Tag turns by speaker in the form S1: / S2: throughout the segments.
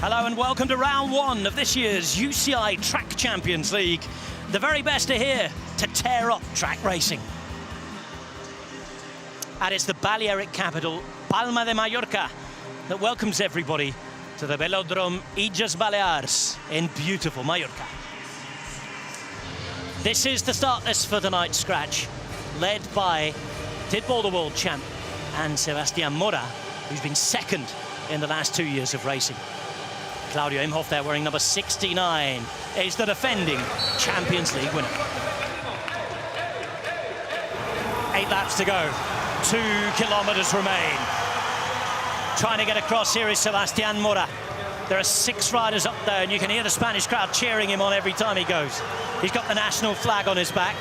S1: Hello and welcome to round one of this year's UCI Track Champions League. The very best are here to tear up track racing. And it's the Balearic capital, Palma de Mallorca, that welcomes everybody to the Velodrome Illes Balears in beautiful Mallorca. This is the start list for tonight's scratch, led by Tidball, the world champ, and Sebastian Mora, who's been second in the last 2 years of racing. Claudio Imhoff there wearing number 69 is the defending Champions League winner. 8 laps to go, 2 kilometers remain. Trying to get across here is Sebastian Mora. There are 6 riders up there and you can hear the Spanish crowd cheering him on every time he goes. He's got the national flag on his back.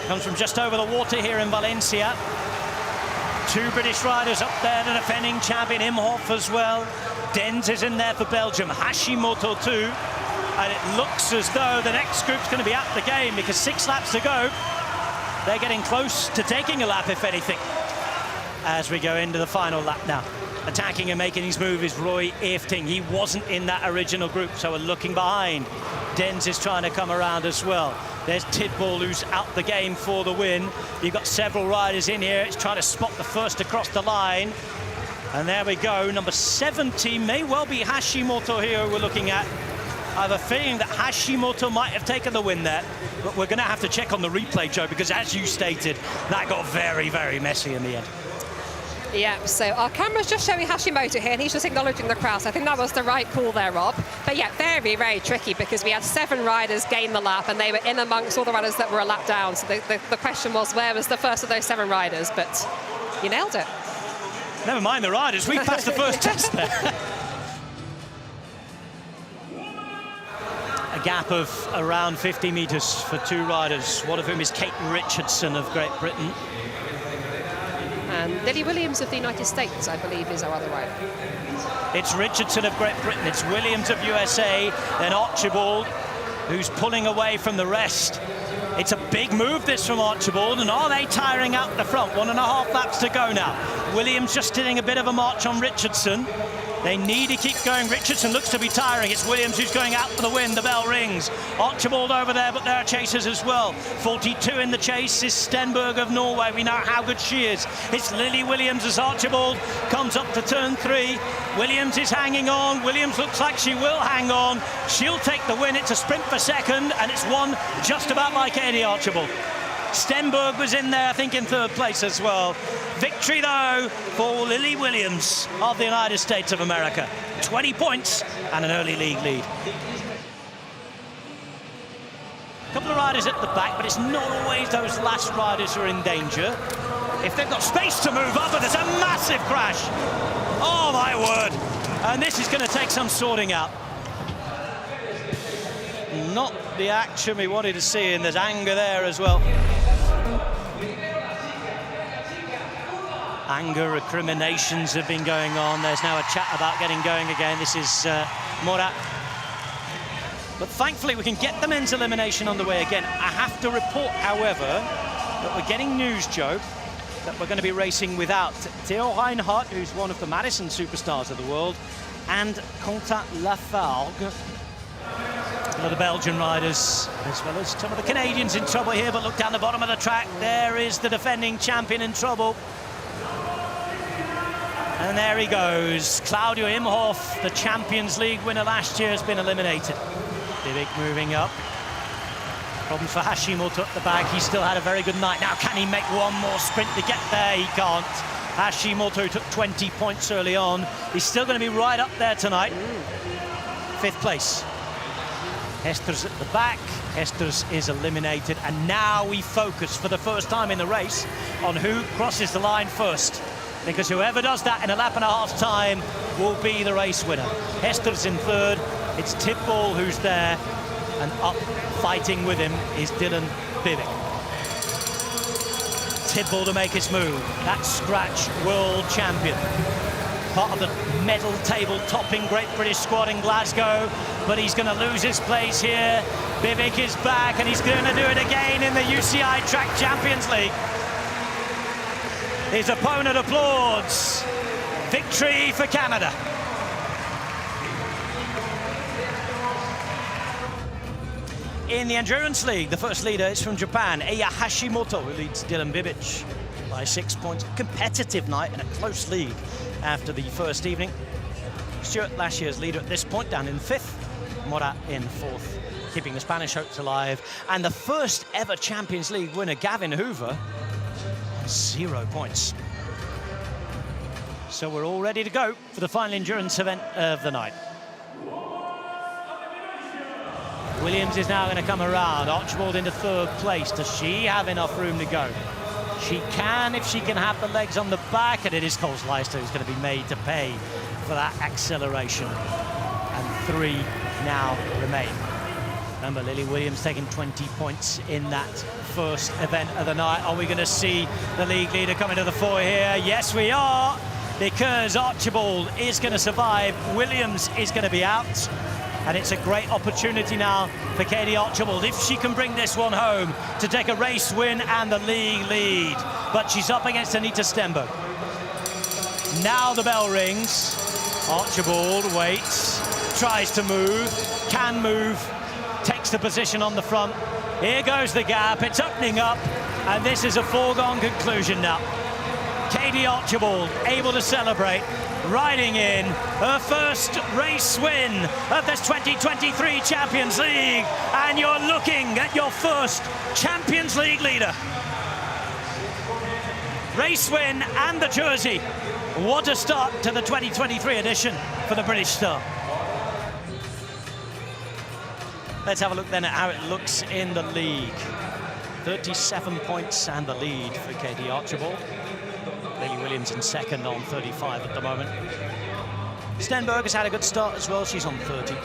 S1: Comes from just over the water here in Valencia. 2 British riders up there, the defending champion Imhoff as well. Dens is in there for Belgium, Hashimoto too. And it looks as though the next group's going to be at the game because 6 laps to go. They're getting close to taking a lap, if anything, as we go into the final lap now. Attacking and making his move is Roy Efting. He wasn't in that original group, so we're looking behind. Dens is trying to come around as well. There's Tidball, who's out the game for the win. You've got several riders in here. It's trying to spot the first across the line. And there we go, number 70 may well be Hashimoto here we're looking at. I have a feeling that Hashimoto might have taken the win there, but we're going to have to check on the replay, Joe, because as you stated, that got very, very messy in the end.
S2: Yeah, so our camera's just showing Hashimoto here, and he's just acknowledging the crowd. So I think that was the right call there, Rob. But yeah, very, very tricky because we had 7 riders gain the lap, and they were in amongst all the riders that were a lap down. So the question was, where was the first of those 7 riders? But you nailed it.
S1: Never mind the riders, we passed the first test there. A gap of around 50 metres for 2 riders, one of whom is Kate Richardson of Great Britain.
S2: And Lily Williams of the United States, I believe, is our other rider.
S1: It's Richardson of Great Britain, it's Williams of USA, then Archibald, who's pulling away from the rest. It's a big move, this, from Archibald, and are they tiring out the front? 1.5 laps to go now. Williams just doing a bit of a march on Richardson. They need to keep going. Richardson looks to be tiring. It's Williams who's going out for the win. The bell rings. Archibald over there, but there are chasers as well. 42 in the chase is Stenberg of Norway. We know how good she is. It's Lily Williams as Archibald comes up to turn 3. Williams is hanging on. Williams looks like she will hang on. She'll take the win. It's a sprint for second, and it's won just about by Katie Archibald. Stenberg was in there, I think, in 3rd place as well. Victory, though, for Lily Williams of the United States of America. 20 points and an early league lead. A couple of riders at the back, but it's not always those last riders who are in danger. If they've got space to move up, and there's a massive crash. Oh, my word. And this is going to take some sorting out. Not the action we wanted to see, and there's anger there as well. Anger, recriminations have been going on. There's now a chat about getting going again. This is Mora. But thankfully we can get the men's elimination on the way again. I have to report, however, that we're getting news, Joe, that we're going to be racing without Theo Reinhardt, who's one of the Madison superstars of the world, and Quentin Lafargue. Some of the Belgian riders, as well as some of the Canadians in trouble here, but look down the bottom of the track. There is the defending champion in trouble. And there he goes. Claudio Imhoff, the Champions League winner last year, has been eliminated. Bivik moving up. Problems for Hashimoto at the back. He still had a very good night. Now, can he make one more sprint to get there? He can't. Hashimoto took 20 points early on. He's still going to be right up there tonight. 5th place. Hester's at the back. Hester's is eliminated. And now we focus for the first time in the race on who crosses the line first. Because whoever does that in a lap and a half's time will be the race winner. Hester's in 3rd. It's Tidball who's there. And up fighting with him is Dylan Bivik. Tidball to make his move. That scratch world champion. Part of the medal table topping Great British squad in Glasgow. But he's going to lose his place here. Bivik is back and he's going to do it again in the UCI Track Champions League. His opponent applauds. Victory for Canada. In the Endurance League, the first leader is from Japan, Eya Hashimoto, who leads Dylan Bibic by 6 points. Competitive night and a close lead after the first evening. Stewart, last year's leader at this point, down in 5th. Mora in 4th, keeping the Spanish hopes alive. And the first ever Champions League winner, Gavin Hoover, 0 points. So we're all ready to go for the final endurance event of the night. Williams is now going to come around. Archibald into 3rd place. Does she have enough room to go? She can if she can have the legs on the back, and it is Coles Leister who's going to be made to pay for that acceleration. And 3 now remain. Remember, Lily Williams taking 20 points in that first event of the night. Are we going to see the league leader coming to the fore here? Yes, we are, because Archibald is going to survive. Williams is going to be out. And it's a great opportunity now for Katie Archibald, if she can bring this one home, to take a race win and the league lead. But she's up against Anita Stenberg. Now the bell rings. Archibald waits, tries to move, can move, takes the position on the front. Here goes the gap, it's opening up, and this is a foregone conclusion now. Katie Archibald able to celebrate, riding in her first race win of this 2023 Champions League, and you're looking at your first Champions League leader. Race win and the jersey. What a start to the 2023 edition for the British star. Let's have a look then at how it looks in the league. 37 points and the lead for Katie Archibald. Lily Williams in 2nd on 35 at the moment. Stenberg has had a good start as well. She's on 30. Right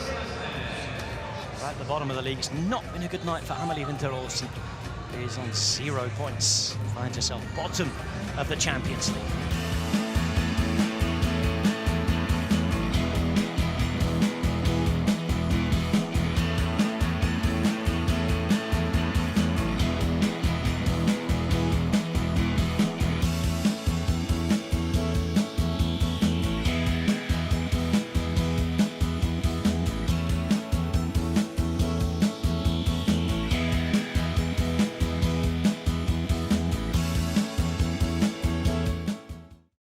S1: at the bottom of the league, it's not been a good night for Amelie Winter Olsen. Is on 0 points. Finds herself bottom of the Champions League.